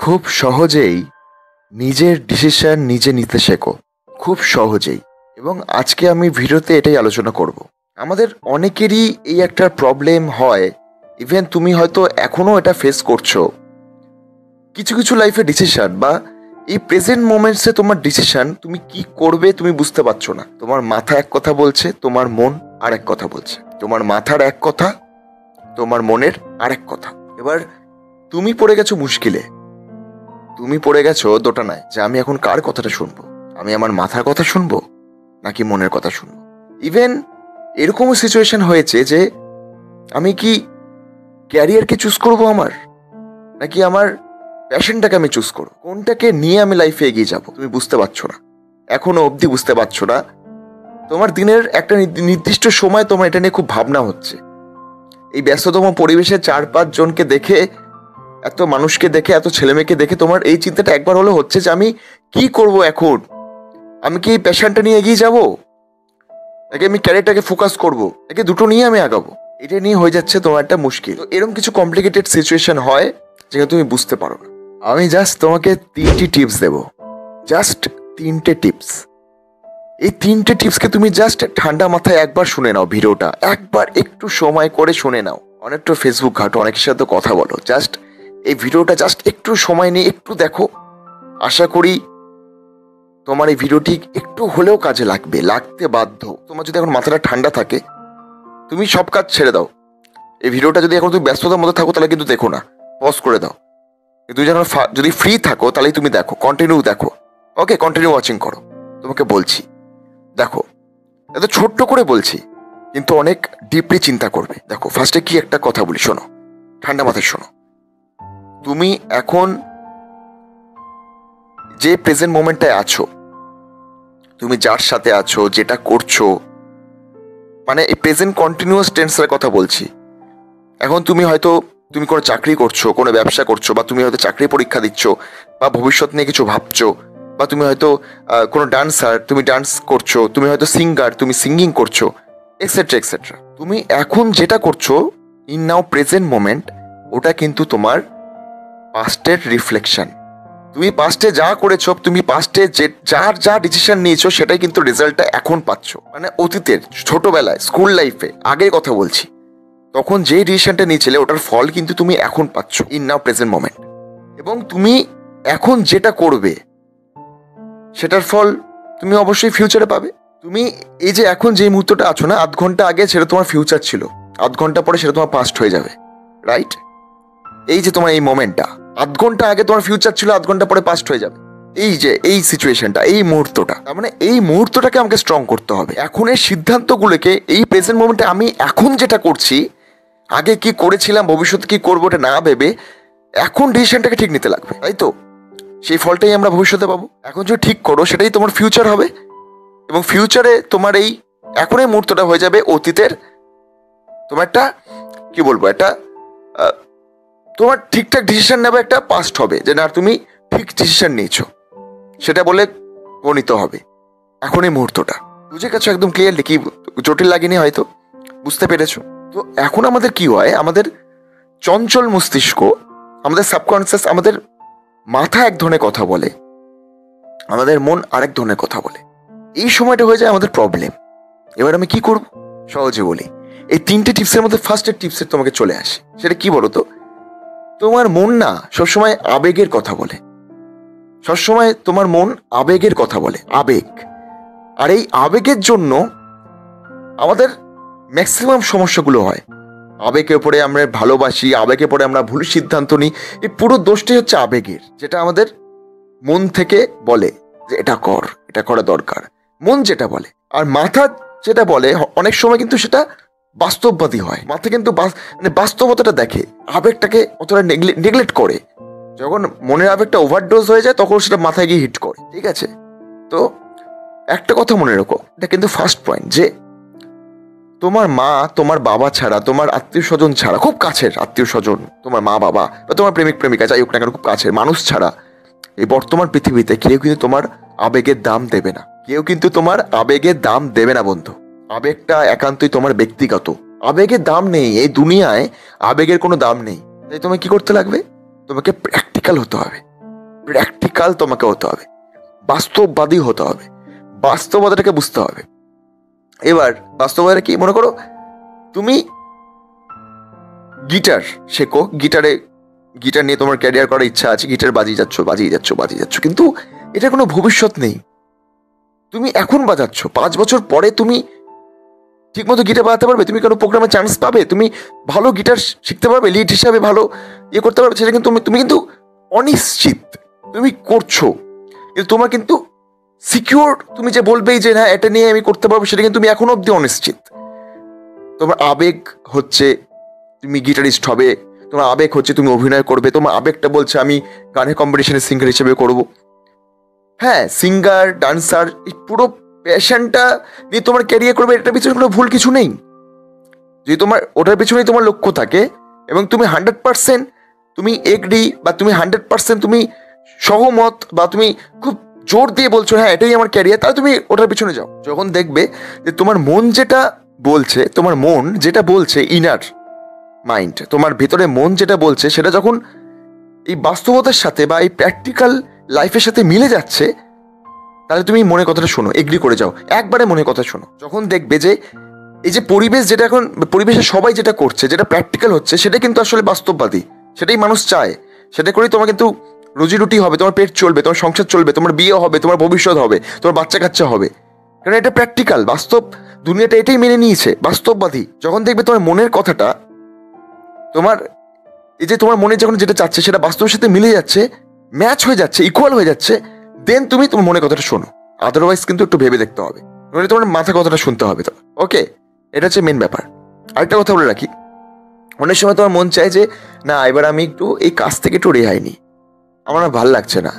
খুব সহজেই নিজের ডিসিশন নিজে নিতে শেখো, খুব সহজেই। এবং আজকে আমি ভিডিওতে এটাই আলোচনা করব। আমাদের অনেকেরই এই একটা প্রবলেম হয়, ইভেন তুমি হয়তো এখনও এটা ফেস করছো। কিছু কিছু লাইফে ডিসিশন বা এই প্রেজেন্ট মোমেন্টসে তোমার ডিসিশন তুমি কি করবে তুমি বুঝতে পারছো না। তোমার মাথা এক কথা বলছে, তোমার মন আর এক কথা বলছে। তোমার মাথার এক কথা, তোমার মনের আরেক কথা। এবার তুমি পড়ে গেছো মুশকিলে। তুমি পড়ে গেছো দোটানায় যে আমি এখন কার কথাটা শুনবো, আমি আমার মাথার কথা শুনবো নাকি মনের কথা শুনবো। ইভেন এরকমও সিচুয়েশন হয়েছে যে আমি কি ক্যারিয়ারকে চুজ করব আমার, নাকি আমার প্যাশনটাকে আমি চুজ করবো, কোনটাকে নিয়ে আমি লাইফে এগিয়ে যাব। তুমি বুঝতে পারছো না, এখনো অবধি বুঝতে পারছো না। তোমার দিনের একটা নির্দিষ্ট সময় তোমার এটা নিয়ে খুব ভাবনা হচ্ছে। এই ব্যস্ততম পরিবেশে 4-5 জনকে দেখে, এত মানুষকে দেখে, এত ছেলেমেয়েকে দেখে তোমার এই চিন্তাটা একবার হলো হচ্ছে যে আমি কি করব এখন। আমি কি এই প্যাশনটা নিয়ে এগিয়ে যাব, নাকি আমি ক্যারিয়ারটাকে ফোকাস করব, নাকি দুটো নিয়ে আমি আগাবো। এটা নিয়ে হয়ে যাচ্ছে তোমার একটা মুশকিল। তো এরকম কিছু কমপ্লিকেটেড সিচুয়েশন হয় যেখানে তুমি বুঝতে পারো না। আমি জাস্ট তোমাকে 3টি টিপস দেব, জাস্ট 3টে টিপস। এই 3টে টিপসকে তুমি জাস্ট ঠান্ডা মাথায় একবার শুনে নাও। ভিডিওটা একবার একটু সময় করে শুনে নাও। অনেকটা ফেসবুক ঘাটো, অনেকের সাথে কথা বলো, জাস্ট এই ভিডিওটা জাস্ট একটু সময় নিয়ে একটু দেখো। আশা করি তোমার এই ভিডিওটি একটু হলেও কাজে লাগবে, লাগতে বাধ্য। তোমার যদি এখন মাথাটা ঠান্ডা থাকে, তুমি সব কাজ ছেড়ে দাও। এই ভিডিওটা যদি এখন তুমি ব্যস্ততার মধ্যে থাকো তাহলে কিন্তু দেখো না, পজ করে দাও। তুমি যখন যদি ফ্রি থাকো তাহলেই তুমি দেখো, কন্টিনিউ দেখো। ওকে, কন্টিনিউ ওয়াচিং করো। তোমাকে বলছি, দেখো, এত ছোট্ট করে বলছি কিন্তু অনেক ডিপলি চিন্তা করবে। দেখো, ফার্স্টে কি একটা কথা বলি, শোনো, ঠান্ডা মাথায় শোনো। তুমি এখন যে প্রেজেন্ট মোমেন্টটায় আছো, তুমি যার সাথে আছো, যেটা করছো, মানে এই প্রেজেন্ট কন্টিনিউয়াস টেন্সের কথা বলছি। এখন তুমি হয়তো তুমি কোনো চাকরি করছো, কোনো ব্যবসা করছো, বা তুমি হয়তো চাকরি পরীক্ষা দিচ্ছ, বা ভবিষ্যৎ নিয়ে কিছু ভাবছো, বা তুমি হয়তো কোনো ডান্সার, তুমি ডান্স করছো, তুমি হয়তো সিঙ্গার, তুমি সিঙ্গিং করছো, এক্সেট্রা এক্সেট্রা। তুমি এখন যেটা করছো ইন নাও প্রেজেন্ট মোমেন্ট, ওটা কিন্তু তোমার পাস্টের রিফ্লেকশন। তুমি পাস্টে যা করেছো, তুমি পাস্টে যে যা ডিসিশন নিয়েছো, সেটাই কিন্তু রেজাল্টটা এখন পাচ্ছ। মানে অতীতের, ছোটবেলায়, স্কুল লাইফে, আগের কথা বলছি, তখন যে ডিসিশনটা নিয়েছিলে ওটার ফল কিন্তু তুমি এখন পাচ্ছ ইন নাও প্রেজেন্ট মোমেন্ট। এবং তুমি এখন যেটা করবে সেটার ফল তুমি অবশ্যই ফিউচারে পাবে। তুমি এই যে এখন যে মুহূর্তটা আছো না, আধ ঘন্টা আগে সেটা তোমার ফিউচার ছিল, আধ ঘন্টা পরে সেটা তোমার পাস্ট হয়ে যাবে, রাইট? এই যে তোমার এই মোমেন্টটা, আধ ঘন্টা আগে তোমার ফিউচার ছিল, আধ ঘন্টা পরে পাস্ট হয়ে যাবে। এই যে এই সিচুয়েশনটা, এই মুহূর্তটা, তার মানে এই মুহূর্তটাকে আমাকে স্ট্রং করতে হবে। এখন এই সিদ্ধান্তগুলোকে, এই প্রেজেন্ট মোমেন্টে আমি এখন যেটা করছি, আগে কি করেছিলাম, ভবিষ্যতে কি করবো, এটা না ভেবে এখন ডিসিশনটাকে ঠিক নিতে লাগবে, তাই তো? সেই ফলটাই আমরা ভবিষ্যতে পাবো। এখন যদি ঠিক করো সেটাই তোমার ফিউচার হবে, এবং ফিউচারে তোমার এই এখন এই মুহূর্তটা হয়ে যাবে অতীতের তোমার একটা, কি বলবো, একটা তোমার ঠিকঠাক ডিসিশন নেবে, একটা পাস্ট হবে যে না তুমি ঠিক ডিসিশন নিয়েছো, সেটা বলে গণিত হবে। এখন এই মুহূর্তটা বুঝে গেছো একদম ক্লিয়ারলি, কি জটিল লাগেনি হয়তো, বুঝতে পেরেছো? তো এখন আমাদের কি হয়, আমাদের চঞ্চল মস্তিষ্ক, আমাদের সাবকনসিয়াস, আমাদের মাথা এক ধরনের কথা বলে, আমাদের মন আরেক ধরনের কথা বলে। এই সময়টা হয়ে যায় আমাদের প্রবলেম। এবার আমি কি করব, সহজে বলি। এই 3টে টিপসের মধ্যে ফার্স্টের টিপসের তোমাকে চলে আসে। সেটা কি বলো তো? তোমার মন না সবসময় আবেগের কথা বলে। সবসময় তোমার মন আবেগের কথা বলে, আবেগ। আর এই আবেগের জন্য আমাদের ম্যাক্সিমাম সমস্যাগুলো হয়। আবেগের উপরে আমরা ভালোবাসি, আবেগের পরে আমরা ভুল সিদ্ধান্ত নিই। এই পুরো দোষটাই হচ্ছে আবেগের, যেটা আমাদের মন থেকে বলে যে এটা কর, এটা করা দরকার, মন যেটা বলে। আর মাথা যেটা বলে অনেক সময় কিন্তু সেটা বাস্তববাদী হয়। মাথা কিন্তু মানে বাস্তবতাটা দেখে, আবেগটাকে অতটা নেগলেক্ট করে। যখন মনের আবেগটা ওভারডোজ হয়ে যায় তখন সেটা মাথায় গিয়ে হিট করে, ঠিক আছে? তো একটা কথা মনে রাখো, এটা কিন্তু ফার্স্ট পয়েন্ট, যে তোমার মা, তোমার বাবা ছাড়া, তোমার আত্মীয় স্বজন ছাড়া, খুব কাছের আত্মীয় স্বজন, তোমার মা বাবা বা তোমার প্রেমিক প্রেমিকা, যাই হোক না কেন, খুব কাছের মানুষ ছাড়া এই বর্তমান পৃথিবীতে কেউ কিন্তু তোমার আবেগের দাম দেবে না। কেউ কিন্তু তোমার আবেগের দাম দেবে না বন্ধু। আবেগটা একান্তই তোমার ব্যক্তিগত। আবেগের দাম নেই এই দুনিয়ায়, আবেগের কোনো দাম নেই। তাই তোমাকে কি করতে লাগবে? তোমাকে প্র্যাকটিক্যাল হতে হবে। প্র্যাকটিক্যাল তোমাকে হতে হবে, বাস্তববাদী হতে হবে, বাস্তবতাটাকে বুঝতে হবে। এবার বাস্তবতা কি, মনে করো তুমি গিটার শেখো, গিটার নিয়ে তোমার ক্যারিয়ার করার ইচ্ছা আছে, গিটার বাজিয়ে যাচ্ছ, কিন্তু এটা কোনো ভবিষ্যৎ নেই। তুমি এখন বাজাচ্ছ, 5 বছর পরে তুমি ঠিকমতো গিটার বাজাতে পারবে? তুমি কোনো প্রোগ্রামে চান্স পাবে? তুমি ভালো গিটার শিখতে পারবে? লিড হিসাবে ভালো করতে পারবে? সেটা কিন্তু তুমি কিন্তু অনিশ্চিত। তুমি করছো কিন্তু তোমার কিন্তু সিকিউর, তুমি যে বলবেই যে হ্যাঁ এটা নিয়ে আমি করতে পারবো, সেটা কিন্তু তুমি এখনো অব্দি অনিশ্চিত। তোমার আবেগ হচ্ছে তুমি গিটারিস্ট হবে, তোমার আবেগ হচ্ছে তুমি অভিনয় করবে, তোমার আবেগটা বলছে আমি গানের কম্পিটিশনে সিঙ্গার হিসেবে করব। হ্যাঁ, সিঙ্গার, ডান্সার, এই পুরো প্যাশনটা নিয়ে তোমার ক্যারিয়ার করবে, এটার পিছনে কোনো ভুল কিছু নেই। যদি তোমার ওটার পিছনেই তোমার লক্ষ্য থাকে এবং তুমি 100% তুমি এগ্রি, বা তুমি 100% তুমি সহমত, বা তুমি খুব জোর দিয়ে বলছো হ্যাঁ এটাই আমার ক্যারিয়ার, তাহলে তুমি ওটার পিছনে যাও। যখন দেখবে যে তোমার মন যেটা বলছে ইনার মাইন্ড, তোমার ভেতরে মন যেটা বলছে সেটা যখন এই বাস্তবতার সাথে বা এই প্র্যাকটিক্যাল লাইফের সাথে মিলে যাচ্ছে, তাহলে তুমি মনের কথাটা শোনো, এগ্রি করে যাও, একবারে মনের কথা শোনো। যখন দেখবে যে এই যে পরিবেশ, যেটা এখন পরিবেশে সবাই যেটা করছে, যেটা প্র্যাকটিক্যাল হচ্ছে, সেটা কিন্তু আসলে বাস্তববাদী, সেটাই মানুষ চায়, সেটা করেই তোমার কিন্তু রুজি রুটি হবে, তোমার পেট চলবে, তোমার সংসার চলবে, তোমার বিয়ে হবে, তোমার ভবিষ্যৎ হবে, তোমার বাচ্চা কাচ্চা হবে, কারণ এটা প্র্যাকটিক্যাল, বাস্তব, দুনিয়াটা এটাই মেনে নিয়েছে, বাস্তববাদী। যখন দেখবে তোমার মনের কথাটা, তোমার এই যে তোমার মনে যখন যেটা চাচ্ছে সেটা বাস্তবের সাথে মিলে যাচ্ছে, ম্যাচ হয়ে যাচ্ছে, ইকুয়াল হয়ে যাচ্ছে, দেন তুমি তোমার মনের কথাটা শোনো। আদারওয়াইজ কিন্তু একটু ভেবে দেখতে হবে, মানে তোমার মাথা কথাটা শুনতে হবে। তো ওকে, এটা হচ্ছে মেন ব্যাপার। আরেকটা কথা বলে রাখি, অনেক সময় তোমার মন চায় যে না এবার আমি একটু এই কাজ থেকে একটু রেহাই নিই, আমার আর ভাল লাগছে না।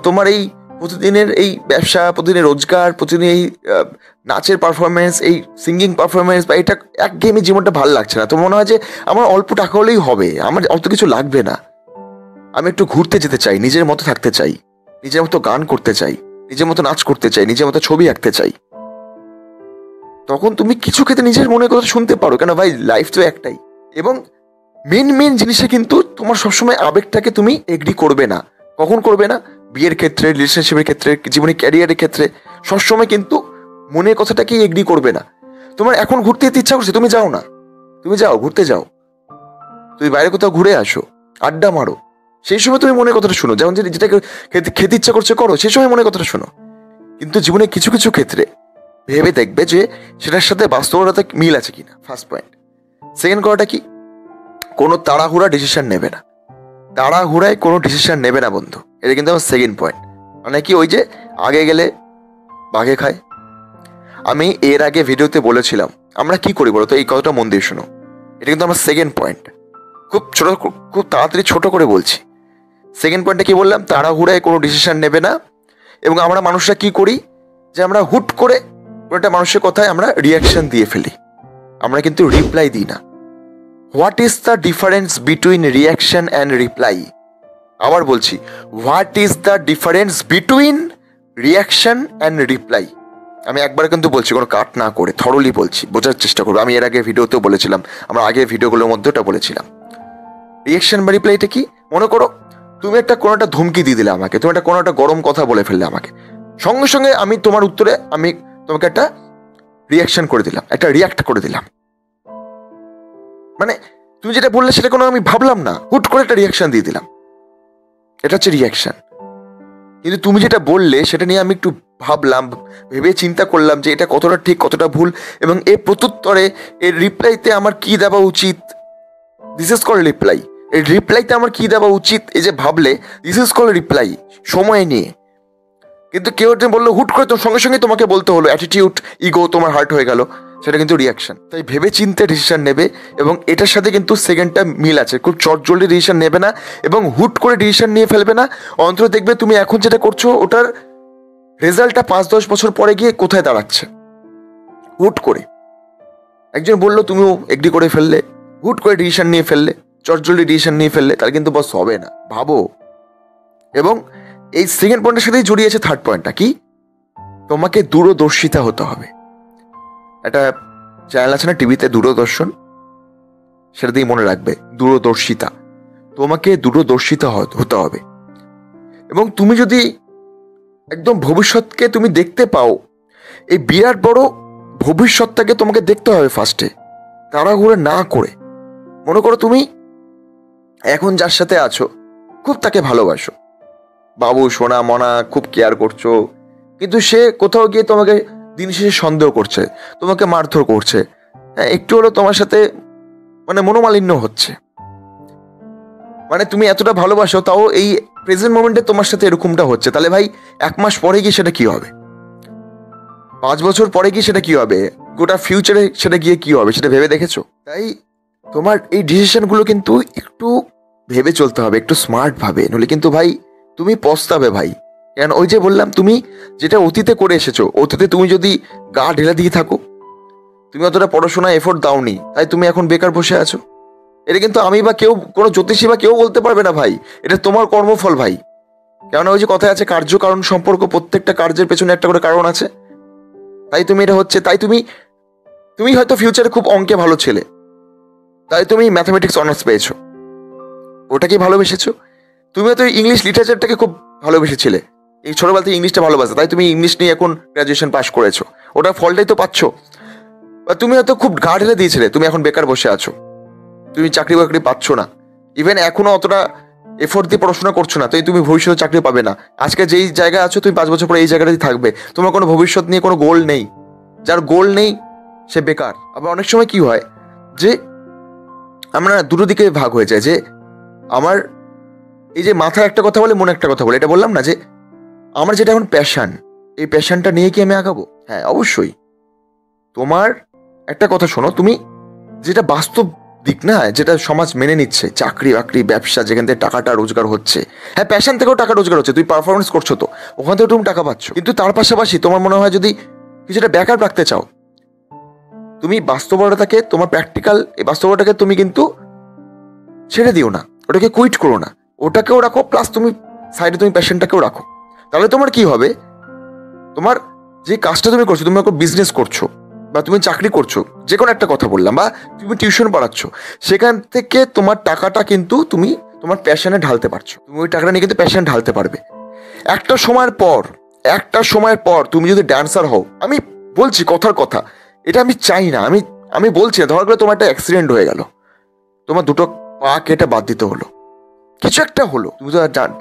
তোমার এই প্রতিদিনের এই ব্যবসা, প্রতিদিনের রোজগার, প্রতিদিন এই নাচের পারফরমেন্স, এই সিঙ্গিং পারফরমেন্স, বা এটা একঘেয়েমি জীবনটা ভাল লাগছে না। তোমার মনে হয় যে আমার অল্প টাকা হলেই হবে, আমার অত কিছু লাগবে না, আমি একটু ঘুরতে যেতে চাই, নিজের মতো থাকতে চাই, নিজের মতো গান করতে চাই, নিজের মতো নাচ করতে চাই, নিজের মতো ছবি আঁকতে চাই। তখন তুমি কিছু ক্ষেত্রে নিজের মনের কথা শুনতে পারো, কেন ভাই লাইফ তো একটাই। এবং মেন জিনিসে কিন্তু তোমার সবসময় আবেগটাকে তুমি এগ্রি করবে না। কখন করবে না? বিয়ের ক্ষেত্রে, রিলেশনশিপের ক্ষেত্রে, জীবনে ক্যারিয়ারের ক্ষেত্রে সবসময় কিন্তু মনের কথাটাকেই এগ্রি করবে না। তোমার এখন ঘুরতে যেতে ইচ্ছা করছে, তুমি যাও না, তুমি যাও, ঘুরতে যাও, তুমি বাইরে কোথাও ঘুরে আসো, আড্ডা মারো, সেই সময় তুমি মনের কথাটা শোনো। যেমন যেটা খেতে ইচ্ছা করছে করো, সেই সময় মনের কথাটা শোনো। কিন্তু জীবনে কিছু কিছু ক্ষেত্রে ভেবে দেখবে যে সেটার সাথে বাস্তবতা মিল আছে কিনা, ফার্স্ট পয়েন্ট। সেকেন্ড কথাটা কি, কোনো তাড়াহুড়া ডিসিশন নেবে না, তাড়াহুড়ায় কোনো ডিসিশন নেবে না বন্ধু, এটা কিন্তু আমার সেকেন্ড পয়েন্ট। মানে কি, ওই যে আগে গেলে বাঘে খায়। আমি এর আগে ভিডিওতে বলেছিলাম আমরা কি করি বলো তো, এই কথাটা মন দিয়ে শোনো, এটা কিন্তু আমার সেকেন্ড পয়েন্ট। খুব তাড়াতাড়ি ছোট করে বলছি। সেকেন্ড পয়েন্টে কি বললাম? তাড়াহুড়ায় কোনো ডিসিশন নেবে না। এবং আমরা মানুষরা কি করি, যে আমরা হুট করে কোনো একটা মানুষের কথায় আমরা রিয়াকশন দিয়ে ফেলি, আমরা কিন্তু রিপ্লাই দিই না। What is the difference between reaction and reply? আবার বলছি, what is the difference between reaction and reply? আমি একবার কিন্তু বলছি, কোনো কাট না করে থরলি বলছি, বোঝার চেষ্টা করবো। আমি এর আগে ভিডিওতেও বলেছিলাম, আমরা আগের ভিডিওগুলোর মধ্যে ওটা বলেছিলাম। রিয়াকশন বা রিপ্লাইটা কি? মনে করো তুমি কোনো একটা ধমকি দিয়ে দিলে আমাকে, তুমি কোনো একটা গরম কথা বলে ফেললে আমাকে, সঙ্গে সঙ্গে আমি তোমার উত্তরে আমি তোমাকে একটা রিয়াকশন করে দিলাম, একটা রিয়াক্ট করে দিলাম। মানে তুমি যেটা বললে সেটা কোনো আমি ভাবলাম না, হুট করে একটা রিয়াকশন দিয়ে দিলাম, এটা হচ্ছে রিয়াকশন। কিন্তু তুমি যেটা বললে সেটা নিয়ে আমি একটু ভাবলাম, ভেবে চিন্তা করলাম যে এটা কতটা ঠিক, কতটা ভুল, এবং এর প্রত্যুত্তরে এর রিপ্লাইতে আমার কি দেওয়া উচিত, দিস ইজ কল রিপ্লাই। এই রিপ্লাইতে আমার কি দেওয়া উচিত, এই যে ভাবলে, দিস ইজ কল রিপ্লাই, সময় নিয়ে। কিন্তু কেউ একটা বললো হুট করে, তো সঙ্গে সঙ্গে তোমাকে বলতে হলো, অ্যাটিটিউড, ইগো তোমার হার্ট হয়ে গেল, সেটা কিন্তু রিয়াকশন। তাই ভেবে চিন্তে ডিসিশন নেবে, এবং এটার সাথে কিন্তু সেকেন্ডটা মিল আছে। খুব চটজলদি ডিসিশন নেবে না এবং হুট করে ডিসিশন নিয়ে ফেলবে না। অন্তত দেখবে তুমি এখন যেটা করছো ওটার রেজাল্টটা 5-10 বছর পরে গিয়ে কোথায় দাঁড়াচ্ছে। হুট করে একজন বললো, তুমিও এগ্রি করে ফেললে, হুট করে ডিসিশন নিয়ে ফেললে, চটজলদি ডিসিশন নিয়ে ফেললে, তার কিন্তু বস হবে না, ভাবো। এবং এই সেকেন্ড পয়েন্টের সাথেই জড়িয়ে আছে থার্ড পয়েন্টটা কি, তোমাকে দূরদর্শিতা হতে হবে। একটা চ্যানেল আছে না টিভিতে, দূরদর্শন, সেটা দিয়ে মনে রাখবে, দূরদর্শিতা। তোমাকে দূরদর্শিতা হতে হবে। এবং তুমি যদি একদম ভবিষ্যৎকে তুমি দেখতে পাও, এই বিরাট বড় ভবিষ্যৎটাকে তোমাকে দেখতে হবে ফার্স্টে, তাড়াহুড়ো না করে। মনে করো তুমি এখন যার সাথে আছো খুব তাকে ভালোবাসো, বাবু সোনা মনা খুব কেয়ার করছো, কিন্তু সে কোথাও গিয়ে তোমাকে দিন শেষে সন্দেহ করছে, তোমাকে মারধর করছে, হ্যাঁ একটু হলো তোমার সাথে মনোমালিন্য হচ্ছে, তুমি এতটা ভালোবাসো তাও এই প্রেজেন্ট মোমেন্টে তোমার সাথে এরকমটা হচ্ছে, তাহলে ভাই 1 মাস পরে গিয়ে সেটা কি হবে, 5 বছর পরে গিয়ে সেটা কি হবে, গোটা ফিউচারে সেটা গিয়ে কি হবে, সেটা ভেবে দেখেছো? তাই তোমার এই ডিসিশনগুলো কিন্তু একটু ভেবে চলতে হবে, একটু স্মার্ট ভাবে, নইলে কিন্তু ভাই তুমি পস্তাবে ভাই। কেন, ওই যে বললাম, তুমি যেটা অতীতে করে এসেছো, অতীতে তুমি যদি গা ঢেলে দিয়ে থাকো, তুমি অতটা পড়াশোনা এফোর্ট দাওনি, তাই তুমি এখন বেকার বসে আছো। এটা কিন্তু আমি বা কেউ, কোনো জ্যোতিষী বা কেউ বলতে পারবে না ভাই, এটা তোমার কর্মফল ভাই। কেননা ওই যে কথায় আছে, কার্য কারণ সম্পর্ক, প্রত্যেকটা কার্যের পেছনে একটা করে কারণ আছে। তাই তুমি এটা হচ্ছে, তাই তুমি হয়তো ফিউচারে খুব অঙ্কে ভালো ছেলে, তাই তুমি ম্যাথামেটিক্স অনার্স পেয়েছো, ওটাকে ভালোবেসেছো। তুমি হয়তো ইংলিশ লিটারেচারটাকে খুব ভালোবেসেছিলে, এই ছোটবেলা থেকে ইংলিশটা ভালোবাসে, তাই তুমি ইংলিশ নিয়ে এখন গ্রাজুয়েশন পাস করেছো, ওটার ফলটাই তো পাচ্ছ। বা তুমি হয়তো খুব গা ঢেলে দিয়েছিলে, তুমি এখন বেকার বসে আছো, তুমি চাকরি বাকরি পাচ্ছ না, ইভেন এখনো অতটা এফোর্ট দিয়ে পড়াশোনা করছো না, তাই তুমি ভবিষ্যতে চাকরি পাবে না। আজকে যেই জায়গায় আছো তুমি 5 বছর পরে এই জায়গাটাই থাকবে, তোমার কোনো ভবিষ্যৎ নিয়ে কোনো গোল নেই। যার গোল নেই সে বেকার। আবার অনেক সময় কি হয় যে আমরা দুটো দিকে ভাগ হয়ে যায়, যে আমার এই যে মাথায় একটা কথা বলে মনে একটা কথা বলে, এটা বললাম না যে আমার যেটা এখন প্যাশন, এই প্যাশনটা নিয়ে কি আমি আগাবো? হ্যাঁ অবশ্যই। তোমার একটা কথা শোনো, তুমি যেটা বাস্তব দিক না, যেটা সমাজ মেনে নিচ্ছে, চাকরি বাকরি ব্যবসা, যেখান থেকে টাকাটা রোজগার হচ্ছে, হ্যাঁ প্যাশন থেকেও টাকা রোজগার হচ্ছে, তুমি পারফরমেন্স করছো তো ওখান থেকেও তুমি টাকা পাচ্ছ, কিন্তু তার পাশাপাশি তোমার মনে হয় যদি কিছুটা ব্যাকআপ রাখতে চাও, তুমি বাস্তবতাকে, তোমার প্র্যাকটিক্যাল এই বাস্তবতাকে তুমি কিন্তু ছেড়ে দিও না, ওটাকে কুইট করো না, ওটাকেও রাখো, প্লাস তুমি সাইডে তুমি প্যাশনটাকেও রাখো। তাহলে তোমার কি হবে, তোমার যে কাজটা তুমি করছো, তুমি এখন বিজনেস করছো বা তুমি চাকরি করছো, যে কোনো একটা কথা বললাম, বা তুমি টিউশন পড়াচ্ছ, সেখান থেকে তোমার টাকাটা কিন্তু তুমি তোমার প্যাশনে ঢালতে পারছো, তুমি ওই টাকাটা নিয়ে কিন্তু প্যাশনে ঢালতে পারবে। একটা সময়ের পর তুমি যদি ড্যান্সার হও, আমি বলছি কথার কথা, এটা আমি চাই না, আমি বলছি না, ধরা করে তোমার একটা অ্যাক্সিডেন্ট হয়ে গেল, তোমার দুটো পা কেটে বাদ দিতে হলো, কিছু একটা হলো,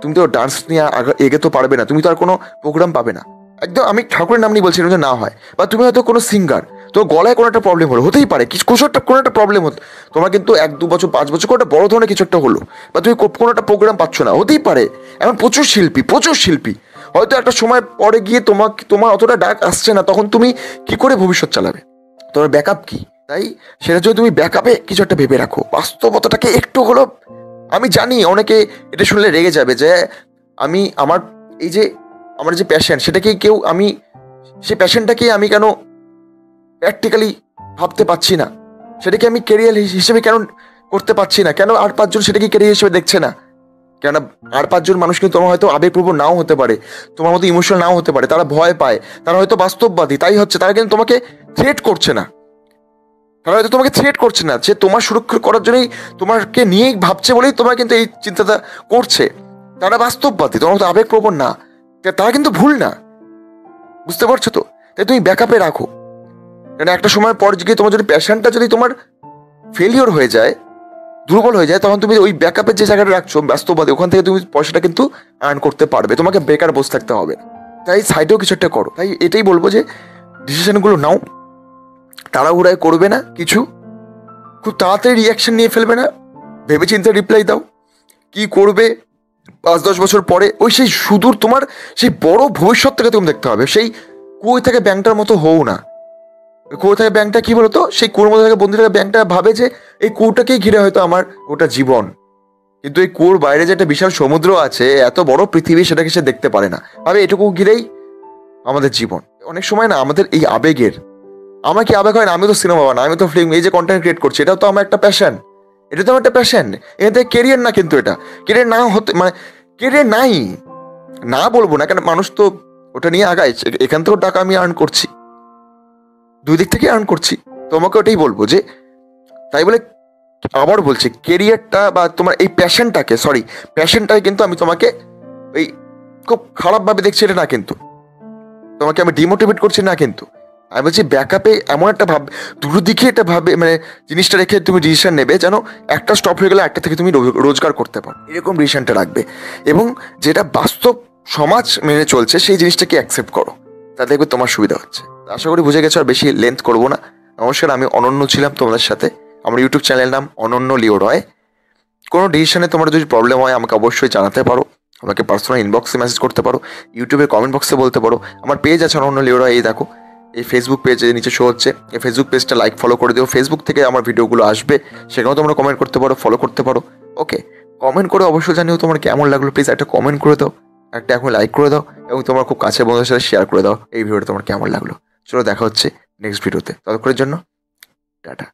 তুমি তো ডান্স নিয়ে এগোতে পারবে না, তুমি তো আর কোনো প্রোগ্রাম পাবে না, একদম আমি ঠাকুরের নাম নিয়ে বলছি এটা না হয়। বা তুমি হয়তো কোনো সিঙ্গার, তোর গলায় কোনো একটা প্রবলেম হলো, হতেই পারে কোনো একটা প্রবলেম হতো তোমার, কিন্তু 1-2 বছর 5 বছর কোনো একটা বড় ধরনের কিছু একটা হলো, বা তুমি কোনো একটা প্রোগ্রাম পাচ্ছ না, হতেই পারে। এখন প্রচুর শিল্পী হয়তো একটা সময় পরে গিয়ে তোমার অতটা ডাক আসছে না, তখন তুমি কি করে ভবিষ্যৎ চালাবে, তোমার ব্যাকআপ কি? তাই সেটা যদি তুমি ব্যাকআপে কিছু একটা ভেবে রাখো, বাস্তবতাটাকে একটু হলো, আমি জানি অনেকে এটা শুনলে রেগে যাবে যে আমার যে প্যাশন, সেটাকেই সেই প্যাশনটাকেই আমি কেন প্র্যাকটিক্যালি ভাবতে পারছি না, সেটাকে আমি কেরিয়ার হিসেবে কেন করতে পারছি না, কেন আর 5 জন সেটাকে কেরিয়ার হিসেবে দেখছে না? কেন আর 5 জন মানুষ কিন্তু তোমার হয়তো আবেগপ্রবণ নাও হতে পারে, তোমার মতো ইমোশনাল নাও হতে পারে, তারা ভয় পায়, তারা হয়তো বাস্তববাদী, তাই হচ্ছে তারা কিন্তু তোমাকে থ্রেট করছে না, যে তোমার সুরক্ষা করার জন্যই তোমাকে নিয়েই ভাবছে বলেই তোমার কিন্তু এই চিন্তাটা করছে, তারা বাস্তববাদী, তোমার মতো আবেগপ্রবণ না, তারা কিন্তু ভুল না, বুঝতে পারছো তো? তাই তুমি ব্যাকআপে রাখো, কারণ একটা সময় পর গিয়ে তোমার যদি প্যাশনটা যদি তোমার ফেলিওর হয়ে যায়, দুর্বল হয়ে যায়, তখন তুমি ওই ব্যাকআপের যে জায়গাটা রাখছো বাস্তববাদী, ওখান থেকে তুমি পয়সাটা কিন্তু আর্ন করতে পারবে, তোমাকে বেকার বসে থাকতে হবে না। তাই সাইডেও কিছু একটা করো। তাই এটাই বলবো যে ডিসিশনগুলো নাও, তাড়াহুড়ায় করবে না, কিছু খুব তাড়াতাড়ি রিয়াকশন নিয়ে ফেলবে না, ভেবেচিন্তে রিপ্লাই দাও। কি করবে 5-10 বছর পরে, ওই সেই সুদূর তোমার সেই বড় ভবিষ্যৎটাকে তুমি দেখতে হবে, সেই কুয়ো থেকে ব্যাংকটার মতো হও না। কুয়ো থেকে ব্যাংকটা কি বলতো, সেই কুয়োর মধ্যে থেকে বন্দি থেকে ব্যাংকটা ভাবে যে এই কুয়োটাকেই ঘিরে হয়তো আমার গোটা জীবন, কিন্তু এই কুয়োর বাইরে যে একটা বিশাল সমুদ্র আছে, এত বড় পৃথিবী, সেটাকে সে দেখতে পারে না, ভাবে এটুকু ঘিরেই আমাদের জীবন। অনেক সময় না আমাদের এই আবেগের, আমার কি আবেগ হয় না, আমি তো সিনেমা বানা, আমি তো ফিল্ম, এই যে কন্টেন্ট ক্রিয়েট করছি, এটাও তো আমার একটা প্যাশন, এটা তো আমার একটা প্যাশন, এতে কেরিয়ার না, কিন্তু এটা কেরিয়ার না হতে, কেরিয়ার নাই না বলবো না, কেন মানুষ তো ওটা নিয়ে আগায়, এখান থেকেও টাকা আমি আর্ন করছি, দুই দিক থেকে আর্ন করছি, তোমাকে ওটাই বলবো যে, তাই বলে আবার বলছি, কেরিয়ারটা বা তোমার এই প্যাশনটাকে কিন্তু আমি তোমাকে ওই খুব খারাপভাবে দেখছি এটা না, কিন্তু তোমাকে আমি ডিমোটিভেট করছি না, কিন্তু আমি বলছি ব্যাকআপে এমন একটা দুটো দিকে এটা মানে জিনিসটা রেখে তুমি ডিসিশন নেবে যেন একটা স্টপ হয়ে গেলে একটা থেকে তুমি রোজগার করতে পারো, এরকম ডিসিশনটা রাখবে। এবং যেটা বাস্তব সমাজ মেনে চলছে সেই জিনিসটাকে অ্যাকসেপ্ট করো, তা দেখবে তোমার সুবিধা হচ্ছে। আশা করি বুঝে গেছো, আর বেশি লেন্থ করবো না। নমস্কার, আমি অনন্য ছিলাম তোমাদের সাথে। আমার ইউটিউব চ্যানেল নাম অনন্য লিও রয়। কোনো ডিসিশনে তোমার যদি প্রবলেম হয় আমাকে অবশ্যই জানাতে পারো, আমাকে পার্সোনাল ইনবক্সে মেসেজ করতে পারো, ইউটিউবে কমেন্ট বক্সে বলতে পারো। আমার পেজ আছে অনন্য লিও রয়, এই দেখো এই ফেসবুক পেজে নিচে শো হচ্ছে, এই ফেসবুক পেজটা লাইক ফলো করে দিও। ফেসবুক থেকে আমার ভিডিওগুলো আসবে, সেখানেও তোমরা কমেন্ট করতে পারো, ফলো করতে পারো। ওকে, কমেন্ট করে অবশ্যই জানিও তোমার কেমন লাগলো। প্লিজ একটা কমেন্ট করে দাও, একটা এখন লাইক করে দাও, এবং তোমার খুব কাছের বন্ধুদের সাথে শেয়ার করে দাও এই ভিডিওটা তোমার কেমন লাগলো। চলো দেখা হচ্ছে নেক্সট ভিডিওতে, ততক্ষণের জন্য টাটা।